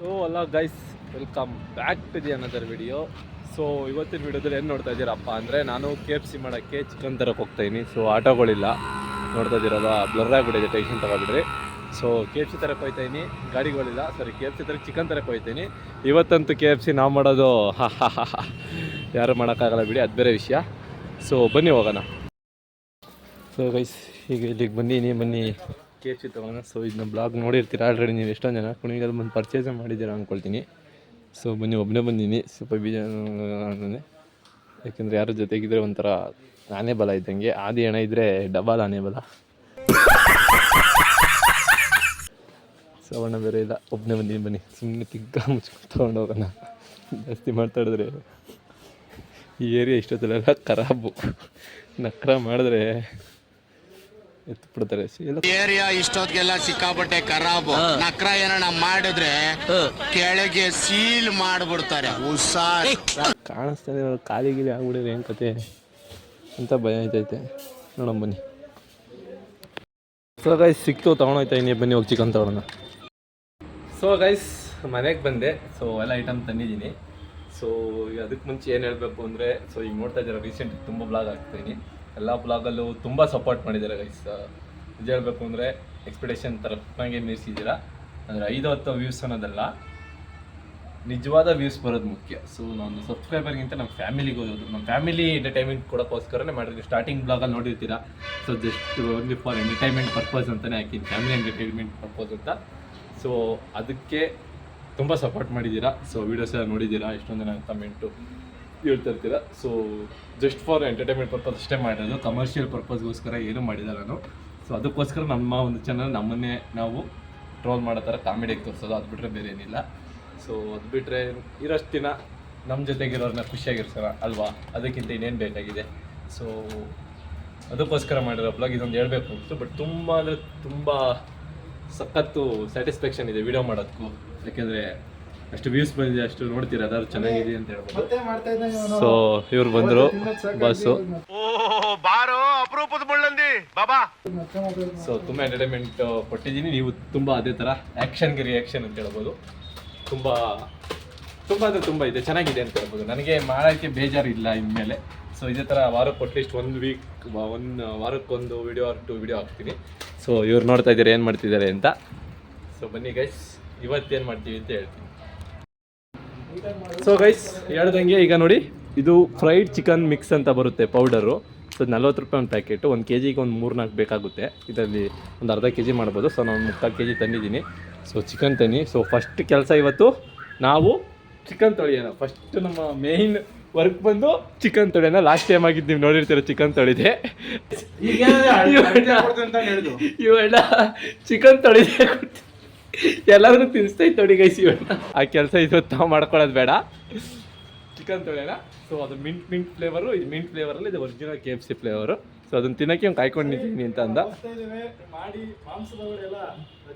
So ಅಲ್ಲ guys, welcome back to the another video. So ಇವತ್ತಿನ ವಿಡಿಯೋದಲ್ಲಿ ಏನು ನೋಡ್ತಾ ಇದ್ದೀರಪ್ಪ ಅಂದರೆ, ನಾನು KFC ಮಾಡೋಕ್ಕೆ ಚಿಕನ್ ತರಕ್ಕೆ ಹೋಗ್ತಾಯಿದ್ದೀನಿ. ಸೊ ಆಟೋಗಳಿಲ್ಲ, ನೋಡ್ತಾ ಇದ್ದೀರಲ್ಲ, ಬ್ಲರ್ ಆಗಿಬಿಟ್ಟಿದೆ, ಟೆನ್ಷನ್ ತಗೊಬಿಡ್ರಿ. ಸೊ KFC ತರಕ್ಕೆ ಹೋಗ್ತಾಯಿದ್ದೀನಿ, ಗಾಡಿಗಳಿಲ್ಲ. ಸರಿ, KFC ತರಕ್ಕೆ ಚಿಕನ್ ತರಕ್ಕೆ ಹೋಗ್ತಾಯಿದ್ದೀನಿ. ಇವತ್ತಂತೂ KFC ನಾವು ಮಾಡೋದು ಯಾರು ಮಾಡೋಕ್ಕಾಗಲ್ಲ ಬಿಡಿ, ಅದು ಬೇರೆ ವಿಷಯ. ಸೊ ಬನ್ನಿ ಹೋಗೋಣ. ಸೊ ಗೈಸ್, ಈಗ ಇಲ್ಲಿಗೆ ಬನ್ನಿ KFC ತೊಗೋಣ. ಸೊ ಇದನ್ನ ಬ್ಲಾಗ್ ನೋಡಿರ್ತೀರ ಆಲ್ರೆಡಿ ನೀವು. ಎಷ್ಟೊಂದು ಜನ ಕುಣಿಗಲ್ ಬಂದು ಪರ್ಚೇಸ್ ಮಾಡಿದ್ದೀರಾ ಅಂದ್ಕೊಳ್ತೀನಿ. ಸೊ ಬನ್ನಿ, ಒಬ್ಬನೇ ಬಂದೀನಿ, ಸ್ವಲ್ಪ ಬೀಜ ಅಂದರೆ, ಯಾಕೆಂದರೆ ಯಾರ ಜೊತೆಗಿದ್ರೆ ಒಂಥರ ಆನೆ ಬಲ ಇದ್ದಂಗೆ. ಆದಿ ಹಣ ಇದ್ದರೆ ಡಬಲ್ ಆನೆ ಬಲ. ಸವರ್ಣ ಬೇರೆ ಇಲ್ಲ, ಒಬ್ಬನೇ ಬಂದೀನಿ. ಬನ್ನಿ, ಸುಮ್ಮನೆ ತಿಗ್ಗ ಮುಚ್ಕೊಂಡು ತೊಗೊಂಡು ಹೋಗೋಣ. ಜಾಸ್ತಿ ಮಾತಾಡಿದ್ರೆ ಈ ಏರಿಯಾ ಇಷ್ಟೊತ್ತಲೆಲ್ಲ ಖರಾಬು. ನಕ್ರ ಮಾಡಿದ್ರೆ ಎತ್ತು ಬಿಡ್ತಾರೆ. ಏರಿಯಾ ಇಷ್ಟೊತ್ತಿಗೆಲ್ಲ ಸಿಕ್ಕಾಪಟ್ಟೆ ಖರಾಬು. ನಕ್ರ ಏನಾರ ಮಾಡಿದ್ರೆ ಕೆಳಗೆ ಸೀಲ್ ಮಾಡ್ಬಿಡ್ತಾರೆ. ಹುಷಾರ್. ಕಾಣಿಸ್ತಾನೆ ಕಾಲಿಗಿಲಿ ಆಗ್ಬಿಡಿದ್ರೆ ಏನು ಕತೆ ಅಂತ ಭಯ ಆಯ್ತೈತೆ. ನೋಡೋಣ ಬನ್ನಿ. ಸೊ ಗೈಸ್, ಸಿಕ್ತು, ತೊಗೊಂಡೋಗ್ತಾ ಇದೀನಿ. ಬನ್ನಿ ಹೋಗಿ ಚಿಕನ್ ತೊಗೊಳೋಣ. ಸೊ ಗೈಸ್, ಮನೆಗೆ ಬಂದೆ. ಸೊ ಎಲ್ಲ ಐಟಮ್ ತಂದಿದ್ದೀನಿ. ಸೊ ಈಗ ಅದಕ್ಕೆ ಮುಂಚೆ ಏನು ಹೇಳಬೇಕು ಅಂದರೆ, ಸೊ ಈಗ ನೋಡ್ತಾ ಇದ್ದೀರಾ, ರೀಸೆಂಟಾಗಿ ತುಂಬ ಬ್ಲಾಗ್ ಆಗ್ತಾಯಿದ್ದೀನಿ. ಎಲ್ಲ ಬ್ಲಾಗಲ್ಲೂ ತುಂಬ ಸಪೋರ್ಟ್ ಮಾಡಿದ್ದಾರೆ ಗೈಸ್. ನಿಜ ಹೇಳಬೇಕು ಅಂದರೆ ಎಕ್ಸ್ಪೆಕ್ಟೇಷನ್ ತರಪ್ಪಾಗೆ ಮೀರಿಸಿದ್ದೀರಾ. ಅಂದರೆ 5-10 ವ್ಯೂಸ್ ಅನ್ನೋದಲ್ಲ, ನಿಜವಾದ ವ್ಯೂಸ್ ಬರೋದು ಮುಖ್ಯ. ಸೊ ನಾನು ಸಬ್ಸ್ಕ್ರೈಬರ್ಗಿಂತ ನಮ್ಮ ಫ್ಯಾಮಿಲಿಗೆ ಹೋಗೋದು, ನಮ್ಮ ಫ್ಯಾಮಿಲಿ ಎಂಟರ್ಟೈನ್ಮೆಂಟ್ ಕೊಡೋಕ್ಕೋಸ್ಕರನೇ ಮಾಡಿರ್ತೀನಿ. ಸ್ಟಾರ್ಟಿಂಗ್ ಬ್ಲಾಗಲ್ಲಿ ನೋಡಿರ್ತೀರಾ. So just only for entertainment purpose ಅಂತಲೇ ಹಾಕಿದ್ದೀನಿ, ಫ್ಯಾಮಿಲಿ ಎಂಟರ್ಟೈನ್ಮೆಂಟ್ ಪರ್ಪಸ್ ಅಂತ. ಸೊ ಅದಕ್ಕೆ ತುಂಬ ಸಪೋರ್ಟ್ ಮಾಡಿದ್ದೀರಾ. ಸೊ ವೀಡಿಯೋಸ್ ಎಲ್ಲ ನೋಡಿದ್ದೀರಾ, ಎಷ್ಟೊಂದು ಜನ ಕಮೆಂಟು ಹೇಳ್ತಾ ಇರ್ತೀರ. So just for entertainment purpose ಅಷ್ಟೇ ಮಾಡಿರೋದು, ಕಮರ್ಷಿಯಲ್ ಪರ್ಪಸ್ಗೋಸ್ಕರ ಏನೂ ಮಾಡಿಲ್ಲ ನಾನು. ಸೊ ಅದಕ್ಕೋಸ್ಕರ ನಮ್ಮ ಒಂದು ಚಾನಲ್ ನಮ್ಮನ್ನೇ ನಾವು ಟ್ರೋಲ್ ಮಾಡೋ ಥರ ಕಾಮಿಡಿಯಾಗಿ ತೋರಿಸೋದು, ಅದು ಬಿಟ್ಟರೆ ಬೇರೆ ಏನಿಲ್ಲ. ಸೊ ಅದು ಬಿಟ್ಟರೆ ಇರೋಷ್ಟು ದಿನ ನಮ್ಮ ಜೊತೆಗಿರೋರನ್ನ ಖುಷಿಯಾಗಿರ್ಸೋಣ ಅಲ್ವಾ, ಅದಕ್ಕಿಂತ ಇನ್ನೇನು ಬೇಕಾಗಿದೆ. ಸೊ ಅದಕ್ಕೋಸ್ಕರ ಮಾಡಿರೋ ಬ್ಲಾಗ್ ಇದೊಂದು ಹೇಳಬೇಕು ಅಂತು. ಬಟ್ ತುಂಬ ಅಂದರೆ ತುಂಬ ಸಖತ್ತು ಸ್ಯಾಟಿಸ್ಫ್ಯಾಕ್ಷನ್ ಇದೆ ವಿಡಿಯೋ ಮಾಡೋದಕ್ಕೂ. ಯಾಕೆಂದರೆ ಅಷ್ಟು ವ್ಯೂಸ್ ಬಂದಿದೆ, ಅಷ್ಟು ನೋಡ್ತೀರ, ಅದಾದ್ರು ಚೆನ್ನಾಗಿದೆ ಅಂತ ಹೇಳ್ಬೋದು. ಸೊ ಇವ್ರು ಬಂದರು, ಬಸ್ಸು. ಸೊ ತುಂಬ ಎಂಟರ್ಟೈನ್ಮೆಂಟ್ ಕೊಟ್ಟಿದ್ದೀನಿ. ನೀವು ತುಂಬ ಅದೇ ಥರ ಆ್ಯಕ್ಷನ್ಗೆ ರಿಯಾಕ್ಷನ್ ಅಂತ ಹೇಳ್ಬೋದು. ತುಂಬ ಅಂದರೆ ತುಂಬ ಇದೆ, ಚೆನ್ನಾಗಿದೆ ಅಂತ ಹೇಳ್ಬೋದು. ನನಗೆ ಮಾಡೋಕ್ಕೆ ಬೇಜಾರು ಇಲ್ಲ ಇನ್ಮೇಲೆ. ಸೊ ಇದೇ ಥರ ವಾರಕ್ಕೆ ಅಟ್ಲೀಸ್ಟ್ 1 ವಾರಕ್ಕೊಂದು ವಿಡಿಯೋ ಆರ್ 2 ವಿಡಿಯೋ ಹಾಕ್ತೀನಿ. ಸೊ ಇವ್ರು ನೋಡ್ತಾ ಇದ್ದಾರೆ ಏನು ಮಾಡ್ತಿದ್ದಾರೆ ಅಂತ. ಸೊ ಬನ್ನಿ ಗೈಸ್, ಇವತ್ತೇನು ಮಾಡ್ತೀವಿ ಅಂತ ಹೇಳ್ತೀನಿ. ಸೊ ಗೈಸ್, ಹೇಳ್ದಂಗೆ ಈಗ ನೋಡಿ, ಇದು ಫ್ರೈಡ್ ಚಿಕನ್ ಮಿಕ್ಸ್ ಅಂತ ಬರುತ್ತೆ ಪೌಡರು. ಸೊ 40 ರೂಪಾಯಿ ಒಂದು ಪ್ಯಾಕೆಟು. 1 kgಗೆ ಒಂದು 3-4 ಬೇಕಾಗುತ್ತೆ. ಇದರಲ್ಲಿ ಒಂದು ಅರ್ಧ kg ಮಾಡ್ಬೋದು. ಸೊ ನಾನು 3/4 kg ತಂದಿದ್ದೀನಿ. ಸೊ ಚಿಕನ್ ತನ್ನಿ. ಸೊ ಫಸ್ಟ್ ಕೆಲಸ ಇವತ್ತು ನಾವು ಚಿಕನ್ ತೊಳೆಯೋಣ. ಫಸ್ಟ್ ನಮ್ಮ ಮೇಯ್ನ್ ವರ್ಕ್ ಬಂದು ಚಿಕನ್ ತೊಳೆಯೋಣ. ಲಾಸ್ಟ್ ಟೈಮ್ ಆಗಿದ್ದು ನೀವು ನೋಡಿರ್ತೀರ, ಚಿಕನ್ ತೊಳೆದೆ. ಇವೆಲ್ಲ ಚಿಕನ್ ತೊಳೆದೆ ಎಲ್ಲಾದ್ರೂ ತಿನ್ನಿಸ್ತೈತೆ ನೋಡಿ ಗೈಸ್. ಇವನ್ನ ಆ ಕೆಲಸ ಇವತ್ತು ನಾವು ಮಾಡ್ಕೊಳ್ಳೋದು ಬೇಡ. ಚಿಕನ್ ತೊಳೆಯೋಣ. ಸೊ ಅದು ಮಿಂಟ್ ಫ್ಲೇವರು, ಇದು ಮಿಂಟ್ ಫ್ಲೇವರಲ್ಲಿ, ಇದು ಒರಿಜಿನಲ್ KFC ಫ್ಲೇವರು. ಸೊ ಅದನ್ನು ತಿನ್ನೋಕ್ಕೆ ಒಂದು ಕಾಯ್ಕೊಂಡಿದ್ದೀನಿ ಅಂತ ಅಂದ. ಮಾಡಿ ಮಾಂಸದವರೆಲ್ಲ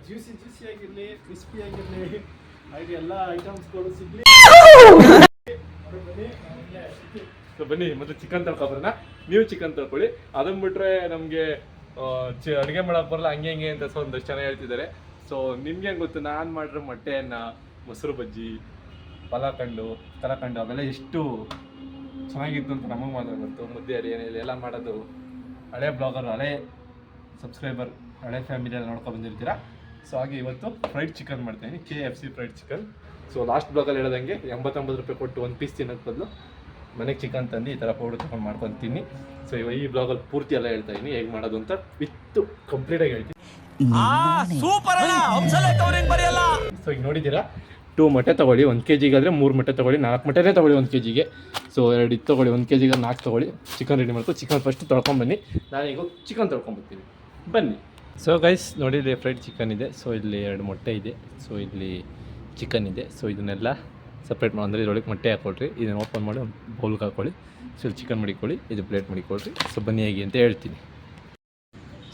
ಜ್ಯೂಸಿ ಆಗಿರಲಿ, ಕ್ರಿಸ್ಪಿ ಆಗಿರಲಿ, ಹಾಗೆ ಎಲ್ಲ ಐಟಮ್ಸ್ಗಳು ಸಿಗಲಿ. ಸೊ ಬನ್ನಿ, ಮತ್ತೆ ಚಿಕನ್ ತೊಳ್ಕೊಬರೋಣ. ನೀವು ಚಿಕನ್ ತೊಳ್ಕೊಳ್ಳಿ. ಅದನ್ನು ಬಿಟ್ಟರೆ ನಮಗೆ ಅಡುಗೆ ಮಾಡೋಕೆ ಬರಲ್ಲ, ಹಂಗೆ ಹಿಂಗೆ ಅಂತ ಒಂದಷ್ಟು ಜನ ಹೇಳ್ತಿದ್ದಾರೆ. ಸೊ ನಿಮ್ಗೆ ಗೊತ್ತು, ನಾನು ಮಾಡಿರೋ ಮೊಟ್ಟೆಯನ್ನ, ಮೊಸರು ಬಜ್ಜಿ, ಕಲಕಂಡು ಅವೆಲ್ಲ ಎಷ್ಟು ಚೆನ್ನಾಗಿತ್ತು ಅಂತ ನಮಗೆ ಮಾತ್ರ ಗೊತ್ತು. ಮುದ್ದೆ ಏನಿಲ್ಲ ಎಲ್ಲ ಮಾಡೋದು ಹಳೆ ಬ್ಲಾಗರ್, ಹಳೆ ಸಬ್ಸ್ಕ್ರೈಬರ್, ಹಳೆ ಫ್ಯಾಮಿಲಿಯೆಲ್ಲ ನೋಡ್ಕೊಂಡು ಬಂದಿರ್ತೀರ. ಸೊ ಹಾಗೆ ಇವತ್ತು ಫ್ರೈಡ್ ಚಿಕನ್ ಮಾಡ್ತಾಯಿದ್ದೀನಿ, KFC fried chicken. So last ಬ್ಲಾಗಲ್ಲಿ ಹೇಳ್ದಂಗೆ 89 ರೂಪಾಯಿ ಕೊಟ್ಟು 1 ಪೀಸ್ ತಿನ್ನೋದು ಬದಲು ಮನೆಗೆ ಚಿಕನ್ ತಂದು ಈ ಥರ ಪೌಡರ್ ತೊಗೊಂಡು ಮಾಡ್ಕೊತೀನಿ. ಸೊ ಈ ಬ್ಲಾಗಲ್ಲಿ ಪೂರ್ತಿ ಎಲ್ಲ ಹೇಳ್ತಾ ಇದ್ದೀನಿ ಹೇಗೆ ಮಾಡೋದು ಅಂತ, ವಿತ್ತು ಕಂಪ್ಲೀಟಾಗಿ ಹೇಳ್ತೀನಿ. ಸೊ ಈಗ ನೋಡಿದ್ದೀರಾ, 2 ಮೊಟ್ಟೆ ತೊಗೊಳ್ಳಿ. 1 kgಗೆ ಆದರೆ 3 ಮೊಟ್ಟೆ ತೊಗೊಳ್ಳಿ, 4 ಮೊಟ್ಟೆನೇ ತೊಗೊಳ್ಳಿ 1 kgಗೆ. ಸೊ 2 ಇದು ತೊಗೊಳ್ಳಿ, 1 kgಗೆ 4 ತೊಗೊಳ್ಳಿ. ಚಿಕನ್ ರೆಡಿ ಮಾಡ್ಕೊ. ಚಿಕನ್ ಫಸ್ಟ್ ತೊಳ್ಕೊಂಬನ್ನಿ. ನಾನೀಗ ಚಿಕನ್ ತೊಳ್ಕೊಂಬರ್ತೀನಿ, ಬನ್ನಿ. ಸೊ ಗೈಸ್ ನೋಡಿ, ಇಲ್ಲಿ ಫ್ರೈಡ್ ಚಿಕನ್ ಇದೆ. ಸೊ ಇಲ್ಲಿ 2 ಮೊಟ್ಟೆ ಇದೆ. ಸೊ ಇಲ್ಲಿ ಚಿಕನ್ ಇದೆ. ಸೊ ಇದನ್ನೆಲ್ಲ ಸಪ್ರೇಟ್ ಮಾಡಿ, ಅಂದರೆ ಇದರೊಳಗೆ ಮೊಟ್ಟೆ ಹಾಕ್ಕೊಳ್ರಿ. ಇದನ್ನು ಓಪನ್ ಮಾಡಿ ಒಂದು ಬೌಲ್ಗೆ ಹಾಕ್ಕೊಳ್ಳಿ. ಸೊ ಇಲ್ಲಿ ಚಿಕನ್ ಮಡಿಕೊಳ್ಳಿ, ಇದು ಪ್ಲೇಟ್ ಮಡಿಕೊಳ್ರಿ. ಸೊ ಬನ್ನಿ ಹೇಗೆ ಅಂತ ಹೇಳ್ತೀನಿ.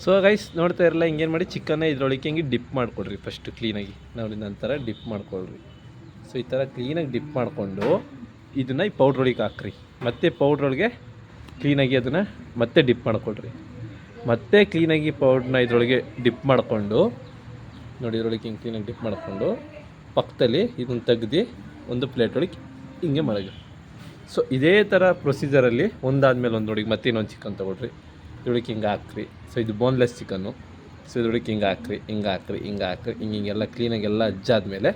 ಸೊ ಗೈಸ್ ನೋಡ್ತಾ ಇರಲ್ಲ, ಹಿಂಗೇನು ಮಾಡಿ ಚಿಕನ್ನ ಇದರೊಳಗೆ ಹಿಂಗೆ ಡಿಪ್ ಮಾಡಿಕೊಡ್ರಿ ಫಸ್ಟು ಕ್ಲೀನಾಗಿ. ನೋಡಿ ನಂತರ ಡಿಪ್ ಮಾಡ್ಕೊಳ್ರಿ. ಸೊ ಈ ಥರ ಕ್ಲೀನಾಗಿ ಡಿಪ್ ಮಾಡಿಕೊಂಡು ಇದನ್ನು ಈ ಪೌಡ್ರೊಳಗೆ ಹಾಕ್ರಿ. ಮತ್ತು ಪೌಡ್ರೊಳಗೆ ಕ್ಲೀನಾಗಿ ಅದನ್ನು ಮತ್ತೆ ಡಿಪ್ ಮಾಡ್ಕೊಳ್ರಿ. ಮತ್ತೆ ಕ್ಲೀನಾಗಿ ಪೌಡ್ರನ್ನ ಇದರೊಳಗೆ ಡಿಪ್ ಮಾಡಿಕೊಂಡು ನೋಡಿ, ಇದರೊಳಗೆ ಹಿಂಗೆ ಕ್ಲೀನಾಗಿ ಡಿಪ್ ಮಾಡಿಕೊಂಡು ಪಕ್ಕದಲ್ಲಿ ಇದನ್ನು ತೆಗ್ದು ಒಂದು ಪ್ಲೇಟ್ ಒಳಗೆ ಹಿಂಗೆ ಮಡಗಿ. ಸೊ ಇದೇ ಥರ ಪ್ರೊಸೀಜರಲ್ಲಿ ಒಂದಾದ್ಮೇಲೆ ಒಂದು ನೋಡಿ ಮತ್ತೆ ಇನ್ನೊಂದು ಚಿಕನ್ ತೊಗೊಳ್ರಿ, ಇದ್ರೊಳಗೆ ಹಿಂಗೆ ಹಾಕ್ರಿ. ಸೊ ಇದು ಬೋನ್ಲೆಸ್ ಚಿಕನ್ನು. ಸೊ ಇದ್ರೊಳಗೆ ಹಿಂಗೆ ಹಾಕ್ರಿ, ಹಿಂಗೆಲ್ಲ ಕ್ಲೀನಾಗಿ ಎಲ್ಲ ಅಜ್ಜಾದ್ಮೇಲೆ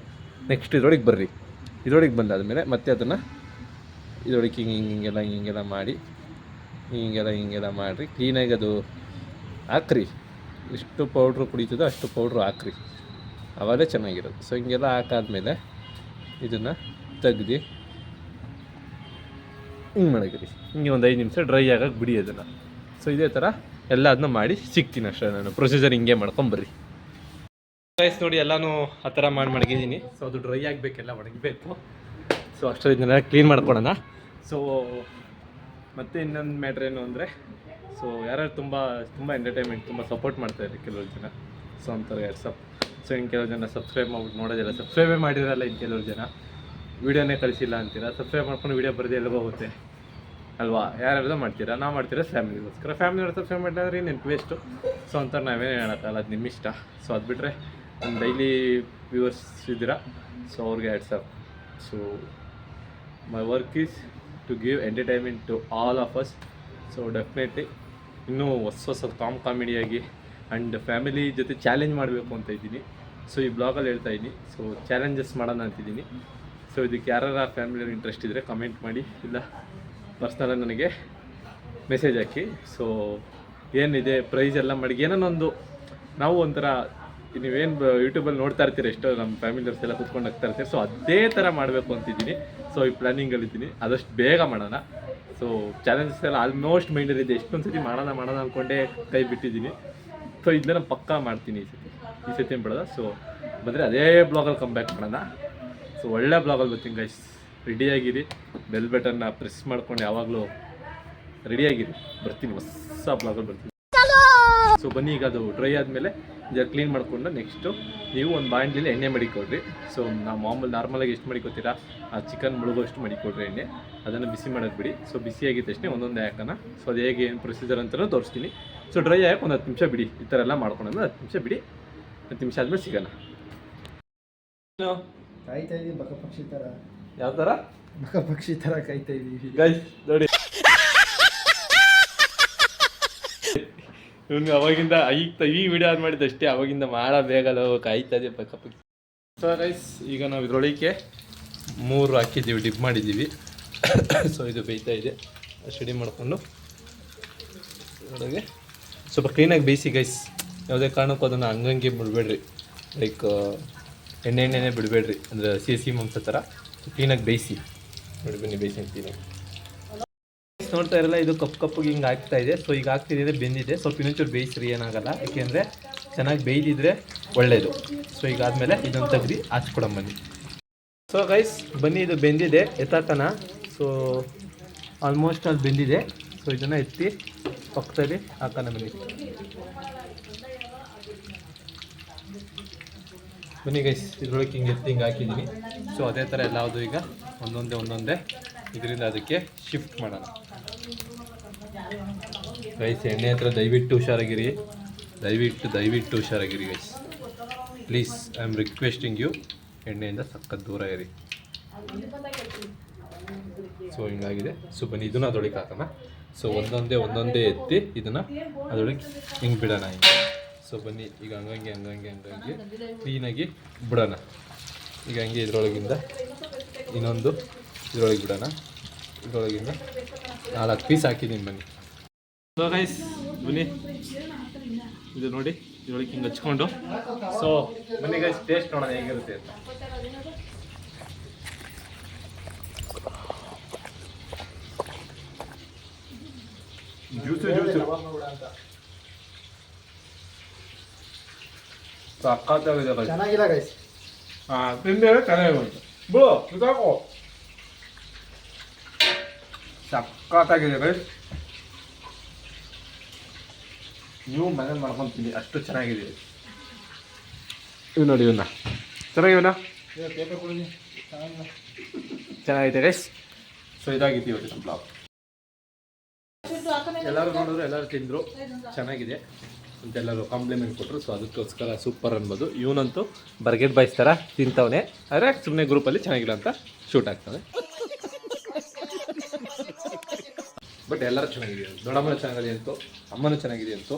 ನೆಕ್ಸ್ಟ್ ಇದ್ರೊಳಗೆ ಬರ್ರಿ. ಇದ್ರೊಳಗೆ ಬಂದಾದಮೇಲೆ ಮತ್ತೆ ಅದನ್ನು ಇದ್ರೊಳಗೆ ಹಿಂಗೆಲ್ಲ ಮಾಡಿ ಹಿಂಗೆಲ್ಲ ಮಾಡಿರಿ. ಕ್ಲೀನಾಗಿ ಅದು ಹಾಕ್ರಿ. ಎಷ್ಟು ಪೌಡ್ರು ಕುಡಿತದೋ ಅಷ್ಟು ಪೌಡ್ರು ಹಾಕ್ರಿ, ಅವಾಗಲೇ ಚೆನ್ನಾಗಿರೋದು. ಸೊ ಹಿಂಗೆಲ್ಲ ಹಾಕಾದ್ಮೇಲೆ ಇದನ್ನು ತೆಗ್ದು ಹಿಂಗೆ ಮಡಗಿರಿ. ಹಿಂಗೆ ಒಂದು 5 ನಿಮಿಷ ಡ್ರೈ ಆಗಕ್ಕೆ ಬಿಡಿ ಅದನ್ನು. ಸೊ ಇದೇ ಥರ ಎಲ್ಲ ಅದನ್ನ ಮಾಡಿ ಸಿಗ್ತೀನಿ ಅಷ್ಟೇ. ನಾನು ಪ್ರೊಸೀಜರ್ ಹಿಂಗೆ ಮಾಡ್ಕೊಂಬರ್ರಿ ಗೈಸ್. ನೋಡಿ ಎಲ್ಲನೂ ಆ ಥರ ಮಡಗಿದ್ದೀನಿ. ಸೊ ಅದು ಡ್ರೈ ಆಗಬೇಕೆಲ್ಲ ಒಣಗಬೇಕು. ಸೊ ಅಷ್ಟರಲ್ಲಿ ಇದನ್ನೆಲ್ಲ ಕ್ಲೀನ್ ಮಾಡ್ಕೊಳ್ಳೋಣ. ಸೊ ಮತ್ತು ಇನ್ನೊಂದು ಮ್ಯಾಟ್ರ್ ಏನು ಅಂದರೆ, ಸೊ ಯಾರ್ಯಾರು ತುಂಬ ಎಂಟರ್ಟೈನ್ಮೆಂಟ್ ತುಂಬ ಸಪೋರ್ಟ್ ಮಾಡ್ತಾಯಿದ್ದಾರೆ ಕೆಲವರು ಜನ. ಸೊ ಅಂತಾರೆ ಸೊ ಇನ್ನು ಕೆಲವು ಜನ ಸಬ್ಸ್ಕ್ರೈಬ್ ಮಾಡ್ಬಿಟ್ಟು ನೋಡೋದಿಲ್ಲ, ಸಬ್ಸ್ಕ್ರೈಬೇ ಮಾಡಿರಲ್ಲ. ಇನ್ನು ಕೆಲವರು ಜನ ವೀಡಿಯೋನೇ ಕಳಿಸಿಲ್ಲ ಅಂತೀರಾ. ಸಬ್ಸ್ಕ್ರೈಬ್ ಮಾಡ್ಕೊಂಡು ವೀಡಿಯೋ ಬರದೆ ಎಲ್ಲಿಗೆ ಹೋಗುತ್ತೆ ಅಲ್ವಾ? ಯಾರ್ಯಾರ್ದು ಮಾಡ್ತೀರಾ? ನಾವು ಮಾಡ್ತೀರಾ ಫ್ಯಾಮಿಲಿಗೋಸ್ಕರ. ಫ್ಯಾಮಿಲಿಯವ್ರು ಸಬ್ಸ್ಕ್ರೈಬ್ ಮಾಡಿದ್ರೆ ನೆನಪು ವೇಸ್ಟು. ಸೊ ಅಂತಾರೆ ನಾವೇನು ಹೇಳೋಕ್ಕಲ್ಲ, ಅದು ನಿಮ್ಮ ಇಷ್ಟ. ಸೊ ಅದು ಬಿಟ್ಟರೆ ನಮ್ಮ ಡೈಲಿ ವ್ಯೂವರ್ಸ್ ಇದ್ದೀರಾ, ಸೊ ಅವ್ರಿಗೆ hats off. So my work is to give entertainment to all of us. So definitely ಇನ್ನೂ ಹೊಸ ಕಾಮಿಡಿಯಾಗಿ ಆ್ಯಂಡ್ ಫ್ಯಾಮಿಲಿ ಜೊತೆ ಚಾಲೆಂಜ್ ಮಾಡಬೇಕು ಅಂತ ಇದ್ದೀನಿ. ಸೊ ಈ ಬ್ಲಾಗಲ್ಲಿ ಹೇಳ್ತಾ ಇದ್ದೀನಿ. ಸೊ ಚಾಲೆಂಜಸ್ ಮಾಡೋಣ ಅಂತಿದ್ದೀನಿ. ಸೊ ಇದಕ್ಕೆ ಯಾರು ಫ್ಯಾಮಿಲಿಯವ್ರಿಗೆ ಇಂಟ್ರೆಸ್ಟ್ ಇದ್ದರೆ ಕಮೆಂಟ್ ಮಾಡಿ, ಇಲ್ಲ ಪರ್ಸ್ನಲಾಗಿ ನನಗೆ ಮೆಸೇಜ್ ಹಾಕಿ. ಸೊ ಏನಿದೆ ಪ್ರೈಸ್ ಎಲ್ಲ ಮಾಡಿ ಏನನ್ನೊಂದು ನಾವು ಒಂಥರ ನೀವೇನು ಯೂಟ್ಯೂಬಲ್ಲಿ ನೋಡ್ತಾ ಇರ್ತೀರ, ಎಷ್ಟೋ ನಮ್ಮ ಫ್ಯಾಮಿಲಿಯರ್ಸ್ ಎಲ್ಲ ಕುತ್ಕೊಂಡು ಹೋಗ್ತಾ ಇರ್ತೀರಿ. ಸೊ ಅದೇ ಥರ ಮಾಡಬೇಕು ಅಂತಿದ್ದೀನಿ. ಸೊ ಈ ಪ್ಲ್ಯಾನಿಂಗಲ್ಲಿದ್ದೀನಿ, ಆದಷ್ಟು ಬೇಗ ಮಾಡೋಣ. ಸೊ ಚಾಲೆಂಜಸ್ ಎಲ್ಲ ಆಲ್ಮೋಸ್ಟ್ ಮೈಂಡಲ್ಲಿದೆ. ಎಷ್ಟೊಂದು ಸತಿ ಮಾಡೋಣ ಅಂದ್ಕೊಂಡೇ ಕೈ ಬಿಟ್ಟಿದ್ದೀನಿ. ಸೊ ಇದನ್ನ ಪಕ್ಕಾ ಮಾಡ್ತೀನಿ ಈ ಸತಿ ಬಿಡೋದ. ಸೊ ಬಂದರೆ ಅದೇ ಬ್ಲಾಗಲ್ಲಿ ಕಮ್ ಬ್ಯಾಕ್ ಮಾಡೋಣ. ಸೊ ಒಳ್ಳೆ ಬ್ಲಾಗಲ್ಲಿ ಬರ್ತೀನಿ ಗೈಸ್. ರೆಡಿಯಾಗಿರಿ, ಬೆಲ್ ಬಟನ್ನ ಪ್ರೆಸ್ ಮಾಡ್ಕೊಂಡು ಯಾವಾಗಲೂ ರೆಡಿಯಾಗಿರಿ. ಬರ್ತೀನಿ, ಹೊಸ ಬ್ಲಾಗಲ್ಲಿ ಬರ್ತೀನಿ. ಸೊ ಬನ್ನಿ, ಈಗ ಅದು ಡ್ರೈ ಆದಮೇಲೆ ಜರ ಕ್ಲೀನ್ ಮಾಡಿಕೊಂಡು ನೆಕ್ಸ್ಟು ನೀವು ಒಂದು ಬಾಣಲಿಲಿ ಎಣ್ಣೆ ಮಡಿಕೊಡ್ರಿ. ಸೊ ನಾವು ನಾರ್ಮಲಾಗಿ ಎಷ್ಟು ಮಡಿಕೋತೀರಾ ಆ ಚಿಕನ್ ಮುಳುಗೋಷ್ಟು ಮಡಿಕೊಡ್ರಿ ಎಣ್ಣೆ. ಅದನ್ನು ಬಿಸಿ ಮಾಡೋದು ಬಿಡಿ. ಸೊ ಬಿಸಿ ಆಗಿದ ತಕ್ಷಣ ಒಂದೊಂದೇ ಹಾಕೋಣ. ಸೊ ಅದು ಹೇಗೆ ಏನು ಪ್ರೊಸೀಜರ್ ಅಂತಲೂ ತೋರಿಸ್ತೀನಿ. ಸೊ ಡ್ರೈ ಆಗಿ ಒಂದು 10 ನಿಮಿಷ ಬಿಡಿ. ಈ ಥರ ಎಲ್ಲ ಮಾಡ್ಕೊಂಡು 10 ನಿಮಿಷ ಬಿಡಿ. 10 ನಿಮಿಷ ಆದಮೇಲೆ ಸಿಗೋಣ. ಕಾಯ್ತಾ ಇದೀವಿ ಬಕ ಪಕ್ಷಿ ಥರ. ಯಾವ ಥರ? ಬಕ ಪಕ್ಷಿ ಥರ ಕಾಯ್ತಾ ಇದೀವಿ ಗೈಸ್ ನೋಡಿ. ಇವನು ಅವಾಗಿಂದ ಈ ವಿಡಿಯೋ ಆನ್ ಮಾಡಿದ್ದಷ್ಟೇ, ಅವಾಗಿಂದ ಮಾಡಬೇಕಲ್ಲ, ಕಾಯ್ತಾ ಇದೆ ಪಕ್ಕ. ಸೊ ಗೈಸ್, ಈಗ ನಾವು ಇದರೊಳಗೆ 3 ಹಾಕಿದ್ದೀವಿ, ಡಿಪ್ ಮಾಡಿದ್ದೀವಿ. ಸೊ ಇದು ಬೇಯ್ತಾ ಇದೆ. ಸ್ಟಡಿ ಮಾಡಿಕೊಂಡು ಇದರೊಳಗೆ ಸ್ವಲ್ಪ ಕ್ಲೀನಾಗಿ ಬೇಯಿಸಿ ಗೈಸ್. ಯಾವುದೇ ಕಾರಣಕ್ಕೂ ಅದನ್ನು ಹಂಗಂಗೆ ಬಿಡಬೇಡ್ರಿ, ಲೈಕ್ ಎಣ್ಣೆನೇ ಬಿಡಬೇಡ್ರಿ, ಅಂದರೆ ಸಿ ಮಾಂಸ ಥರ ಕ್ಲೀನಾಗಿ ಬೇಯಿಸಿ. ನೋಡಿ ಬನ್ನಿ ಬೇಯಿಸಿ ಕ್ಲೀನಾಗಿ. ನೋಡ್ತಾ ಇರಲ್ಲ, ಇದು ಕಪ್ಪಿಗೆ ಹಿಂಗೆ ಆಗ್ತಾ ಇದೆ. ಸೊ ಈಗ ಆಗ್ತಿದೆ, ಬೆಂದಿದೆ. ಸ್ವಲ್ಪ ಇನ್ನೊಂಚೂರು ಬೇಯಿಸ್ರಿ, ಏನಾಗಲ್ಲ. ಯಾಕೆಂದರೆ ಚೆನ್ನಾಗಿ ಬೇಯ್ದಿದ್ರೆ ಒಳ್ಳೆಯದು. ಸೊ ಈಗ ಆದಮೇಲೆ ಇದನ್ನು ತೆಗ್ದು ಬನ್ನಿ. ಸೊ ಗೈಸ್ ಬನ್ನಿ, ಇದು ಬೆಂದಿದೆ, ಎತ್ತಾಕನ. ಸೊ ಆಲ್ಮೋಸ್ಟ್ ಅದು ಬೆಂದಿದೆ. ಸೊ ಇದನ್ನು ಎತ್ತಿ ಪಕ್ಕದಲ್ಲಿ ಹಾಕೋಣ ಬನ್ನಿ. ಬನ್ನಿ ಗೈಸ್, ಇದ್ರೊಳಗೆ ಹಿಂಗೆ ಎತ್ತಿ ಹಿಂಗೆ ಹಾಕಿದ್ದೀನಿ. ಸೊ ಅದೇ ಥರ ಎಲ್ಲವುದು ಈಗ ಒಂದೊಂದೇ ಇದರಿಂದ ಅದಕ್ಕೆ ಶಿಫ್ಟ್ ಮಾಡೋಣ. ಗೈಸ್ ಎಣ್ಣೆ ಹತ್ರ ದಯವಿಟ್ಟು ಹುಷಾರಾಗಿರಿ, ದಯವಿಟ್ಟು ಹುಷಾರಾಗಿರಿ guys. Please, I am requesting you, ಎಣ್ಣೆಯಿಂದ ಸಖತ್ ದೂರ ಇರಿ. ಸೊ ಹಿಂಗಾಗಿದೆ. ಸೊ ಬನ್ನಿ, ಇದನ್ನು ಅದರೊಳಗೆ ಹಾಕೋಣ. ಸೊ ಒಂದೊಂದೇ ಎತ್ತಿ ಇದನ್ನು ಅದರೊಳಗೆ ಹಿಂಗೆ ಬಿಡೋಣ ಹಿಂಗೆ. ಸೊ ಬನ್ನಿ, ಈಗ ಹಂಗಂಗೆ ಕ್ಲೀನಾಗಿ ಬಿಡೋಣ. ಈಗ ಹಂಗೆ ಇದರೊಳಗಿಂದ ಇನ್ನೊಂದು ಇದರೊಳಗೆ ಬಿಡೋಣ. ಇದರೊಳಗಿಂದ 4 ಪೀಸ್ ಹಾಕಿದ್ದೀನಿ ಬನ್ನಿ. ಸೊ ಗೈಸ್ ಬನ್ನಿ, ಇದು ನೋಡಿ, ಇದರೊಳಗೆ ಹಿಂಗೆ ಹಚ್ಕೊಂಡು. ಸೊ ಬನ್ನಿ ಗೈಸ್, ಟೇಸ್ಟ್ ನೋಡೋಣ ಹೇಗಿರುತ್ತೆ ಅಂತ. ಜ್ಯೂಸು ಸಕ್ಕತ್ತಾಗಿದೆ ಗೈಸ್. ಚೆನ್ನಾಗಿಲ್ಲ ಗೈಸ್. ತಿಂದರೆ ಚೆನ್ನಾಗಿ ಬಂತು ಬಿಡು, ಸಾಕು. ಸಕ್ಕತ್ತಾಗಿದೆ ಗೈಸ್. ನೀವು ಮನೇಲಿ ಮಾಡ್ಕೊಂತೀನಿ, ಅಷ್ಟು ಚೆನ್ನಾಗಿದೆ. ಇವು ನೋಡಿ, ಇವನ್ನ ಚೆನ್ನಾಗಿವನ ಚೆನ್ನಾಗಿದೆ ಗೈಸ್. ಸೊ ಇದಾಗಿತ್ತು ಇವತ್ತು ನಮ್ಮ ಬ್ಲಾಗ್. ಎಲ್ಲರೂ ನೋಡಿದ್ರು, ಎಲ್ಲರೂ ತಿಂದರು, ಚೆನ್ನಾಗಿದೆ. ಅಂತೆಲ್ಲರೂ ಕಾಂಪ್ಲಿಮೆಂಟ್ ಕೊಟ್ಟರು. ಸೊ ಅದಕ್ಕೋಸ್ಕರ ಸೂಪರ್ ಅನ್ಬೋದು. ಇವನಂತೂ ಬರ್ಗೆಟ್ ಬಾಯ್ಸ್ ಥರ ತಿಂತವನೆ, ಆದರೆ ಸುಮ್ಮನೆ ಗ್ರೂಪಲ್ಲಿ ಚೆನ್ನಾಗಿಲ್ಲ ಅಂತ ಶೂಟ್ ಆಗ್ತವೆ. ಬಟ್ ಎಲ್ಲರೂ ಚೆನ್ನಾಗಿದೆ. ದೊಡ್ಡಮ್ಮನೂ ಚೆನ್ನಾಗಿದೆ ಅಂತು, ಅಮ್ಮನೂ ಚೆನ್ನಾಗಿದೆ ಅಂತು,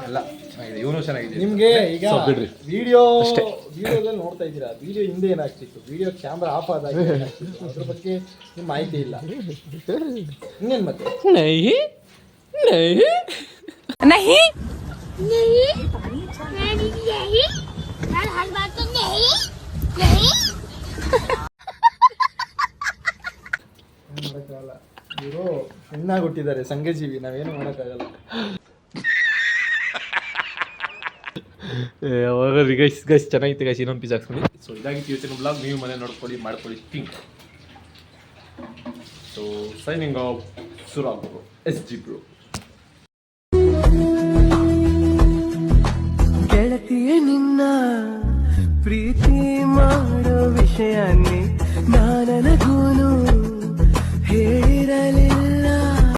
ಎಲ್ಲ ಚೆನ್ನಾಗಿದೆ. ಇವನು ಚೆನ್ನಾಗಿದೆ. ನಿಮ್ಗೆ ಈಗ So, ಬಿಡ್ರಿ. ವಿಡಿಯೋದಲ್ಲಿ ನೋಡ್ತಾ ಇದ್ದೀರಾ, ವಿಡಿಯೋ ಹಿಂದೆ ಏನಾಗ್ತಿತ್ತು, ವಿಡಿಯೋ ಕ್ಯಾಮ್ರಾ ಆಫ್ ಆದಾಗ ಏನಾಗ್ತಿತ್ತು, ಅದ್ರ ಬಗ್ಗೆ ನಿಮ್ ಮಾಹಿತಿ ಇಲ್ಲ. ಇನ್ನೇನ್ ಮತ್ತೆ नहीं नहीं नहीं हर बात तो नहीं नहीं ಏನ್ ಮಾಡಕ್ಕಾಗಲ್ಲ. ಇವರು ಹೆಣ್ಣಾಗಿ ಹುಟ್ಟಿದ್ದಾರೆ, ಸಂಘಜೀವಿ, ನಾವೇನು ಮಾಡೋಕ್ಕಾಗಲ್ಲ. ಅವಾಗ ಗೈಸ್ ಚೆನ್ನಾಗಿತ್ತು ಗೈಸ್. ಇನ್ನೊಂದು ಪೀಸ್ ಹಾಕ್ಸ್ಕೊಂಡು. ಸೊ ಇದಾಗಿತ್ತು ಇವತ್ತಿನ ಬ್ಲಾಗ್. ನೀವು ಮನೆ ನೋಡ್ಕೊಳ್ಳಿ, ಮಾಡ್ಕೊಳ್ಳಿ, think. So signing off ಸುರಾಗ್ bro, SG bro. ಗೆಳತಿಯ ನಿನ್ನ ಪ್ರೀತಿ ಮಾಡೋ ವಿಷಯ